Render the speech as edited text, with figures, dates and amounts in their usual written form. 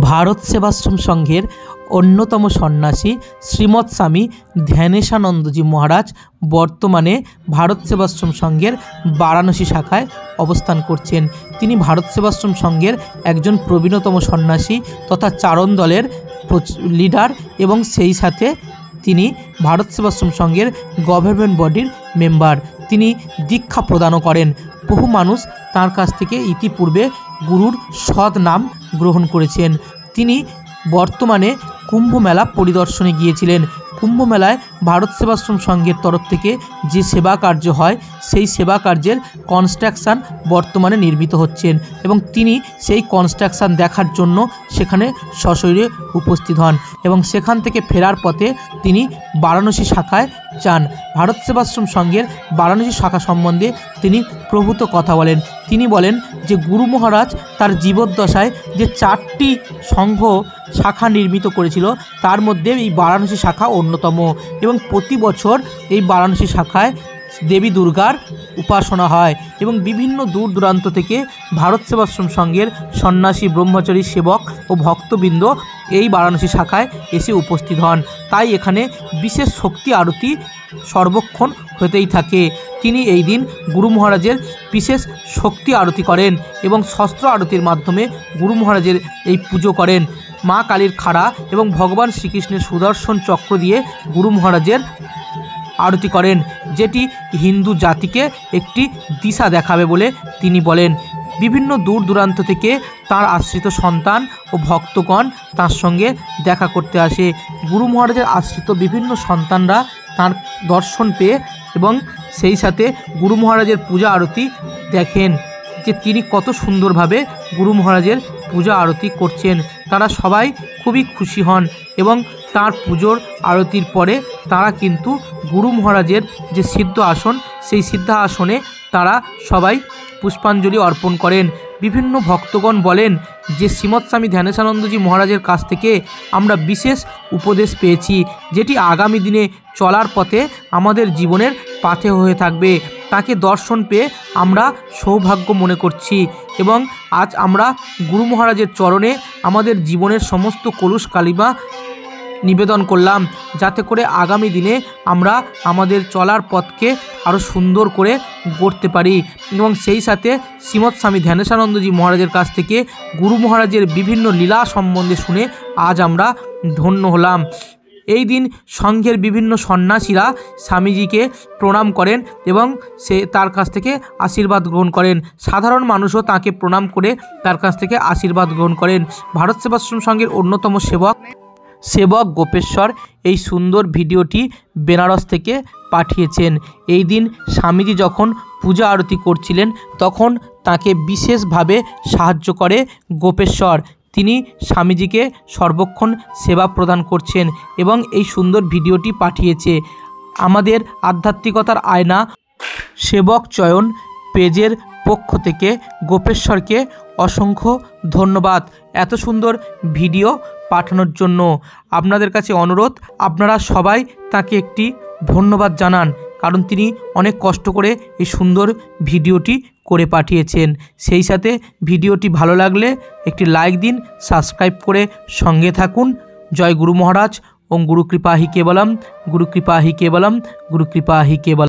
ভারত সেবাশ্রম সংঘের অন্যতম সন্ন্যাসী শ্রীমৎ স্বামী ধ্যানেশানন্দজি মহারাজ বর্তমানে ভারত সেবাশ্রম সংঘের বারাণসী শাখায় অবস্থান করছেন। তিনি ভারত সেবাশ্রম সংঘের একজন প্রবীণতম সন্ন্যাসী তথা চারণ দলের লিডার এবং সেই সাথে তিনি ভারত সেবাশ্রম সংঘের গভর্নমেন্ট বডির মেম্বার। তিনি দীক্ষা প্রদানও করেন। বহু মানুষ তার কাছ থেকে ইতিপূর্বে গুরুর সৎ নাম গ্রহণ করেছেন। তিনি বর্তমানে কুম্ভ মেলা পরিদর্শনে গিয়েছিলেন। কুম্ভ মেলায় ভারত সেবাশ্রম সংঘের তরফ থেকে যে সেবা কার্য হয় সেই সেবা কার্যের কনস্ট্রাকশান বর্তমানে নির্মিত হচ্ছেন এবং তিনি সেই কনস্ট্রাকশান দেখার জন্য সেখানে সশরীরে উপস্থিত হন এবং সেখান থেকে ফেরার পথে তিনি বারাণসী শাখায় যান। ভারত সেবাশ্রম সংঘের বারাণসী শাখা সম্বন্ধে তিনি প্রভূত কথা বলেন। তিনি বলেন যে গুরু মহারাজ তার জীবদ্দশায় যে 4টি সংঘ শাখা নির্মিত করেছিল তার মধ্যে এই বারাণসী শাখা অন্যতম এবং প্রতি বছর এই বারাণসী শাখায় দেবী দুর্গার উপাসনা হয় এবং বিভিন্ন দূর দূরান্ত থেকে ভারত সেবাশ্রম সংঘের সন্ন্যাসী ব্রহ্মচারী সেবক ও ভক্তবৃন্দ এই বারাণসী শাখায় এসে উপস্থিত হন। তাই এখানে বিশেষ শক্তি আরতি সর্বক্ষণ হতেই থাকে। তিনি এই দিন গুরু মহারাজের বিশেষ শক্তি আরতি করেন এবং শস্ত্র আরতির মাধ্যমে গুরু মহারাজের এই পুজো করেন। মা কালীর খাড়া এবং ভগবান শ্রীকৃষ্ণের সুদর্শন চক্র দিয়ে গুরু মহারাজের আরতি করেন, যেটি হিন্দু জাতিকে একটি দিশা দেখাবে বলে তিনি বলেন। বিভিন্ন দূর দূরান্ত থেকে তার আশ্রিত সন্তান ও ভক্তগণ তার সঙ্গে দেখা করতে আসে। গুরু মহারাজের আশ্রিত বিভিন্ন সন্তানরা তার দর্শন পেয়ে এবং সেই সাথে গুরু মহারাজের পূজা আরতি দেখেন যে তিনি কত সুন্দরভাবে গুরু মহারাজের পূজা আরতি করছেন। তারা সবাই খুবই খুশি হন এবং তার পুজোর আরতির পরে তারা কিন্তু গুরু মহারাজের যে সিদ্ধ আসন সেই সিদ্ধ আসনে তারা সবাই পুষ্পাঞ্জলি অর্পণ করেন। বিভিন্ন ভক্তগণ বলেন যে শ্রীমৎ স্বামী ধ্যানেশানন্দজি মহারাজের কাছ থেকে আমরা বিশেষ উপদেশ পেয়েছি, যেটি আগামী দিনে চলার পথে আমাদের জীবনের পাথে হয়ে থাকবে। তাকে দর্শন পেয়ে আমরা সৌভাগ্য মনে করছি এবং আজ আমরা গুরু মহারাজের চরণে আমাদের জীবনের সমস্ত কলুষ কালিমা নিবেদন করলাম, যাতে করে আগামী দিনে আমরা আমাদের চলার পথকে আরও সুন্দর করে গড়তে পারি। এবং সেই সাথে শ্রীমৎ স্বামী ধ্যানেশানন্দজি মহারাজের কাছ থেকে গুরু মহারাজের বিভিন্ন লীলা সম্বন্ধে শুনে আজ আমরা ধন্য হলাম। এই দিন সংঘের বিভিন্ন সন্ন্যাসীরা স্বামীজিকে প্রণাম করেন এবং তার কাছ থেকে আশীর্বাদ গ্রহণ করেন। সাধারণ মানুষও তাকে প্রণাম করে তার কাছ থেকে আশীর্বাদ গ্রহণ করেন। ভারত সেবাশ্রম সংঘের অন্যতম সেবক গোপেশ্বর এই সুন্দর ভিডিওটি বেনারস থেকে পাঠিয়েছেন। এই দিন স্বামীজি যখন পূজা আরতি করছিলেন তখন তাকে বিশেষভাবে সাহায্য করে গোপেশ্বর। তিনি স্বামীজিকে সর্বক্ষণ সেবা প্রদান করছেন এবং এই সুন্দর ভিডিওটি পাঠিয়েছে। আমাদের আধ্যাত্মিকতার আয়না সেবক চয়ন পেজের পক্ষ থেকে গোপেশ্বরকে অসংখ্য ধন্যবাদ এত সুন্দর ভিডিও পাঠানোর জন্য। আপনাদের কাছে অনুরোধ, আপনারা সবাই তাকে একটি ধন্যবাদ জানান, কারণ তিনি অনেক কষ্ট করে এই সুন্দর ভিডিওটি করে পাঠিয়েছেন। সেই সাথে ভিডিওটি ভালো লাগলে একটি লাইক দিন, সাবস্ক্রাইব করে সঙ্গে থাকুন। জয় গুরু মহারাজ। ওম গুরু কৃপা হি কেবলম, গুরু কৃপা হি কেবলম, গুরু কৃপা হি কেবলম।